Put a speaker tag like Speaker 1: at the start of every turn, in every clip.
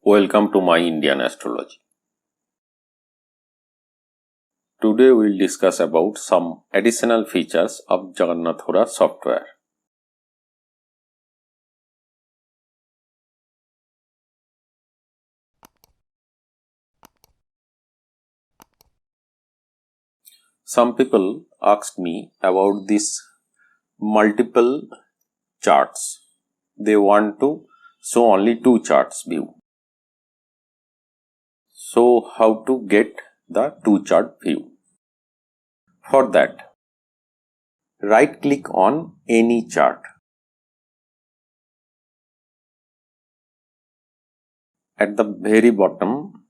Speaker 1: Welcome to my Indian astrology. Today we will discuss about some additional features of Jagannath Hora software. Some people asked me about this multiple charts. They want to show only two charts view. So how to get the two chart view? For that, right click on any chart. At the very bottom,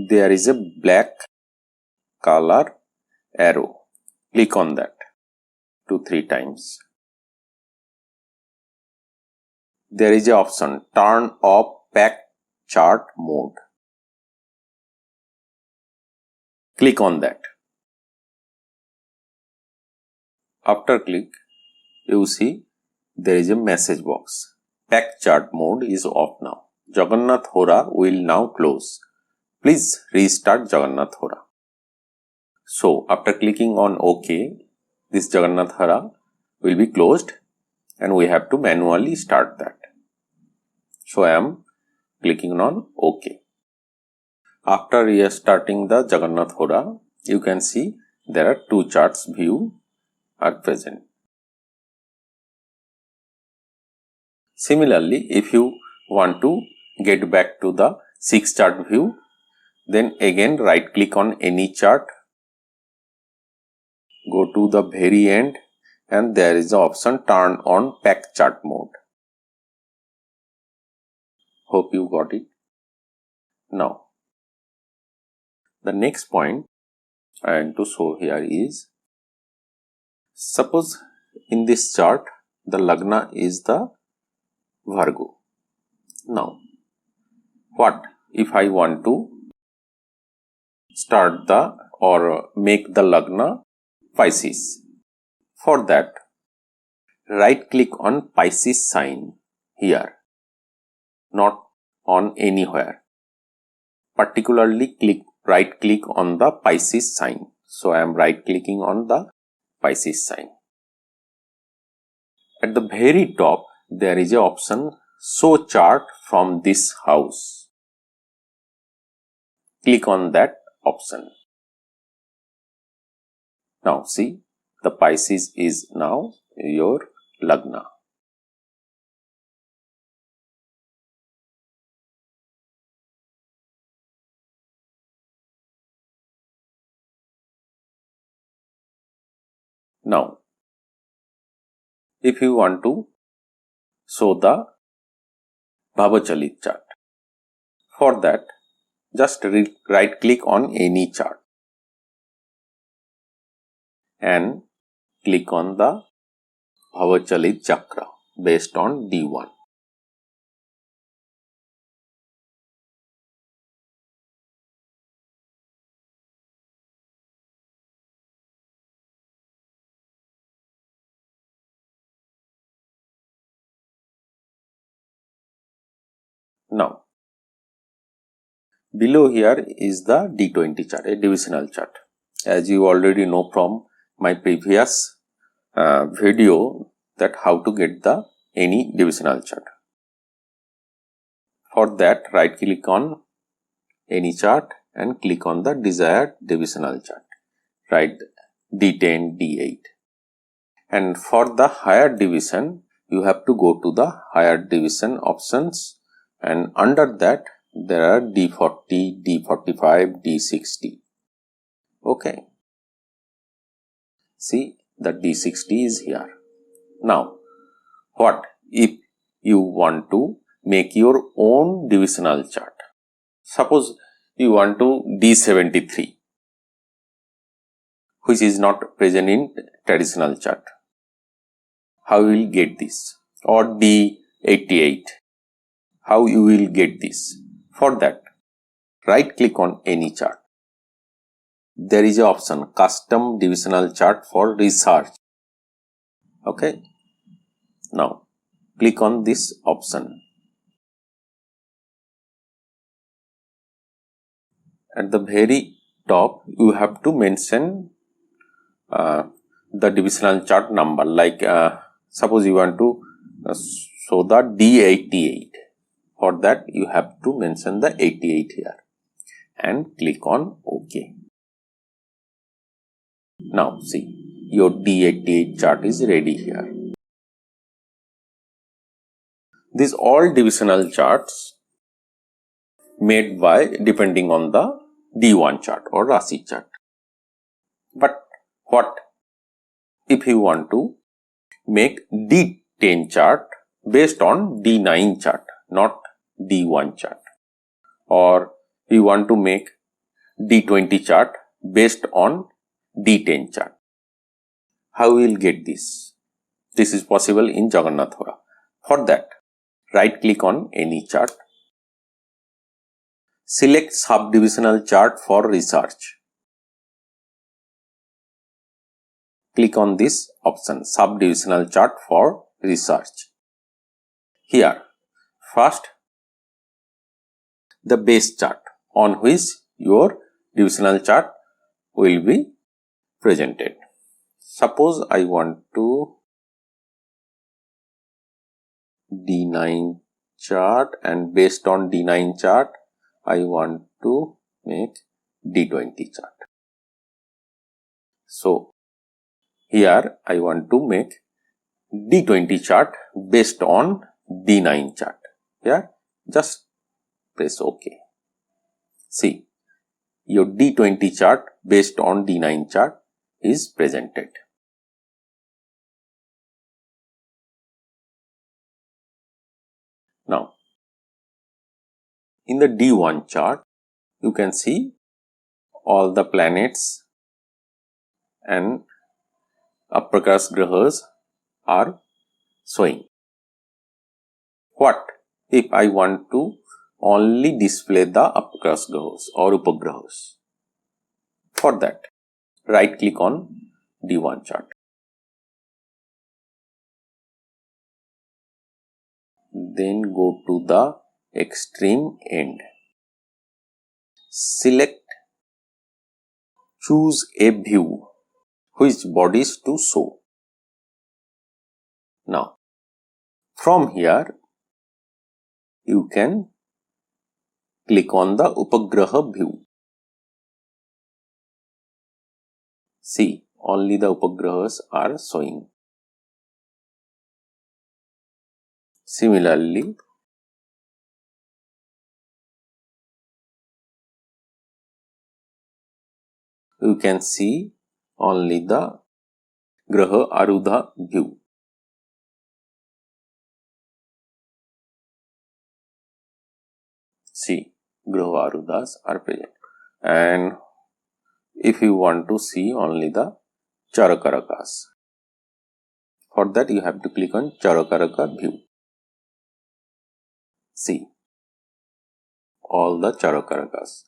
Speaker 1: there is a black color arrow. Click on that 2-3 times. There is an option turn off pack chart mode. Click on that. After click, you see there is a message box. Pack chart mode is off now. Jagannath Hora will now close. Please restart Jagannath Hora. So after clicking on OK, this Jagannath Hora will be closed and we have to manually start that. So I am clicking on OK. After restarting the Jagannath Hora, you can see there are two charts view are present. Similarly, if you want to get back to the 6 chart view, then again right click on any chart, go to the very end and there is the option turn on pack chart mode. Hope you got it. Now, the next point I want to show here is, suppose in this chart the Lagna is the Virgo. Now, what if I want to start the or make the Lagna Pisces? For that, right click on Pisces sign here, not on anywhere. Particularly right click on the Pisces sign. So I am right clicking on the Pisces sign. At the very top, there is an option show chart from this house. Click on that option. Now see, the Pisces is now your Lagna. Now, if you want to show the Bhavachalit chart, for that, just right click on any chart and click on the Bhavachalit chakra based on D1. Now, below here is the D20 chart, a divisional chart. As you already know from my previous video that how to get the any divisional chart. For that, right click on any chart and click on the desired divisional chart. Write D10, D8. And for the higher division, you have to go to the higher division options, and under that there are D40, D45, D60. Okay. See, the D60 is here. Now, what if you want to make your own divisional chart? Suppose you want to D73, which is not present in traditional chart. How you will get this? Or D88, how you will get this? For that, right click on any chart. There is an option custom divisional chart for research. Okay. Now, click on this option. at the very top you have to mention the divisional chart number, like suppose you want to show the D88. For that you have to mention the 88 here and click on OK. Now see, your D88 chart is ready here. These all divisional charts made by depending on the D1 chart or Rashi chart. But what if you want to make D10 chart based on D9 chart, not D1 chart, or you want to make D20 chart based on D10 chart? How we will get this? This is possible in Jagannath Hora. For that, right click on any chart. Select subdivisional chart for research. Click on this option, subdivisional chart for research. Here, first, the base chart on which your divisional chart will be presented. Suppose I want to D9 chart, and based on D9 chart, I want to make D20 chart. So, here I want to make D20 chart based on D9 chart. Here, just press OK. See, your D20 chart based on D9 chart is presented. Now, in the D1 chart, you can see all the planets and Aprakas Grahas are showing. What if I want to only display the Aprakas Grahas or Upagrahas? For that, right click on D1 chart. Then go to the extreme end. Select, choose a view which bodies to show. Now, from here, you can click on the Upagraha view. See, only the Upagrahas are showing. Similarly, you can see only the Graha Arudha view. See, Graha Arudhas are present. And if you want to see only the Charakarakas, for that you have to click on Charakaraka view. See, all the Charakarakas,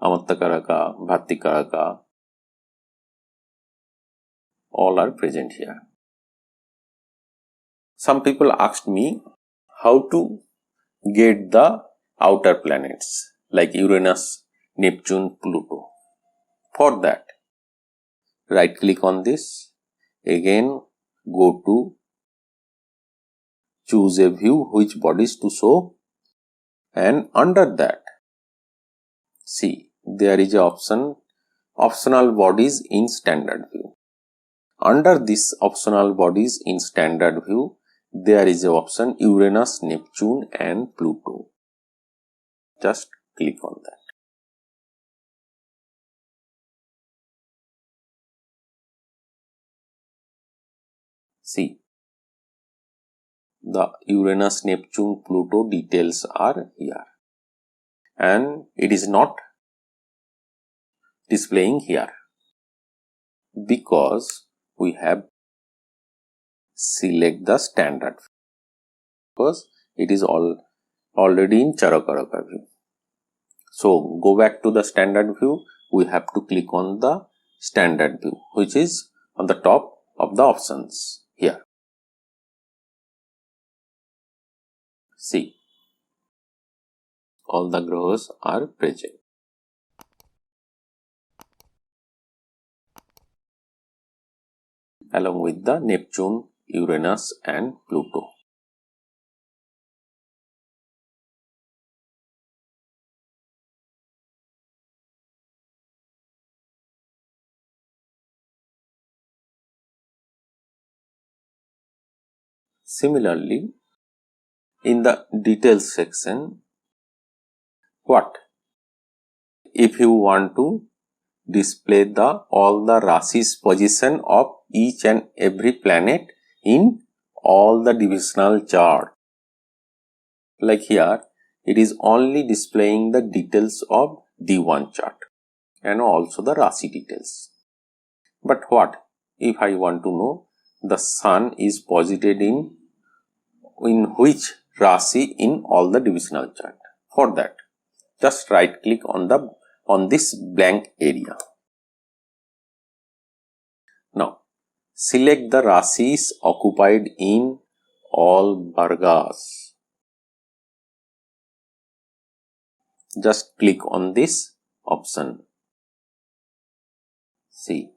Speaker 1: Amattakaraka, Bhattikaraka, all are present here. Some people asked me how to get the outer planets like Uranus, Neptune, Pluto. For that, right click on this, again go to choose a view which bodies to show, and under that, see, there is a option, optional bodies in standard view. Under this optional bodies in standard view, there is a option Uranus, Neptune and Pluto. Just click on that. See, the Uranus, Neptune, Pluto details are here, and it is not displaying here because we have select the standard, because it is already in Charakaraka view. So go back to the standard view. We have to click on the standard view, which is on the top of the options here. See, all the grahas are present. along with the Neptune, Uranus and Pluto. Similarly, in the details section, what if you want to display all the Rashis position of each and every planet in all the divisional chart? Like here, it is only displaying the details of D1 chart and also the Rashi details. But what if I want to know the Sun is posited in which Rashi in all the divisional chart? For that, just right click on this blank area. Now, select the Rashis occupied in all Vargas. Just click on this option. See,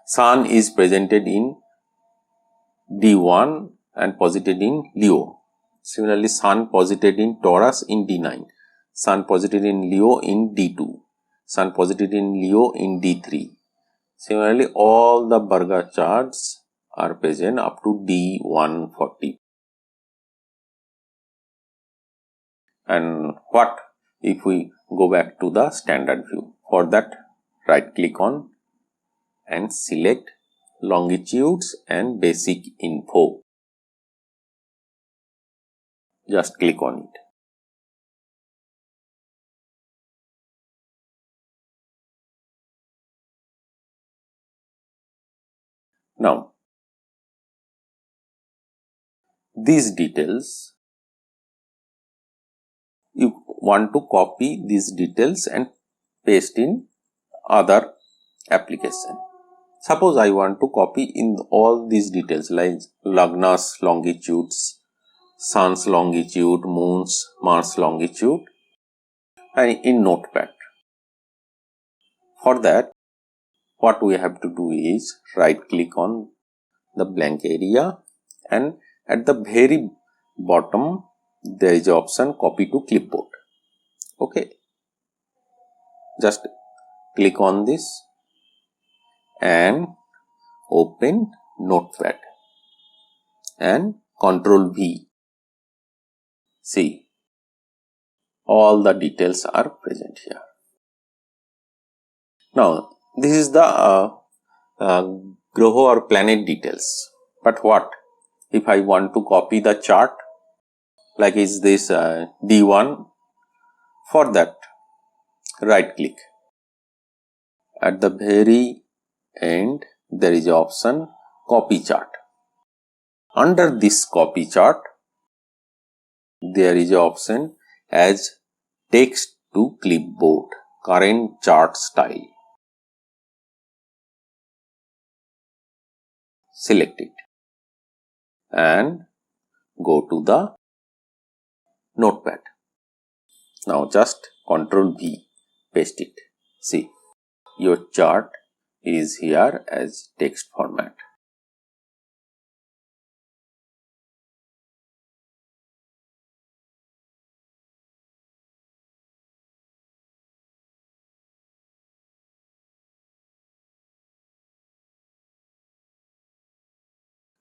Speaker 1: Sun is presented in D1 and posited in Leo. Similarly, Sun posited in Taurus in D9. Sun posited in Leo in D2. Sun posited in Leo in D3. Similarly, all the Varga charts are present up to D140. And what if we go back to the standard view? For that, right click on and select longitudes and basic info. Just click on it. Now, these details, you want to copy these details and paste in other application. Suppose I want to copy in all these details like Lagna's longitudes, Sun's longitude, Moon's, Mars longitude and in Notepad. For that, what we have to do is right click on the blank area and at the very bottom there is an option copy to clipboard. Okay, just click on this and open Notepad and Ctrl V. See, all the details are present here. Now, this is the Graho or planet details. But what if I want to copy the chart? Like is this D1? For that, right click. At the very end, there is an option copy chart. Under this copy chart, there is an option as text to clipboard, current chart style. Select it and go to the Notepad. Now just Ctrl V, paste it. See, your chart is here as text format.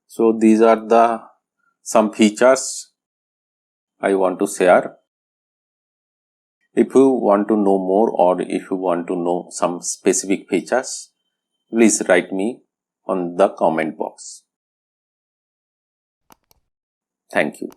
Speaker 1: So these are the some features I want to share. If you want to know more or if you want to know some specific features, please write me on the comment box. Thank you.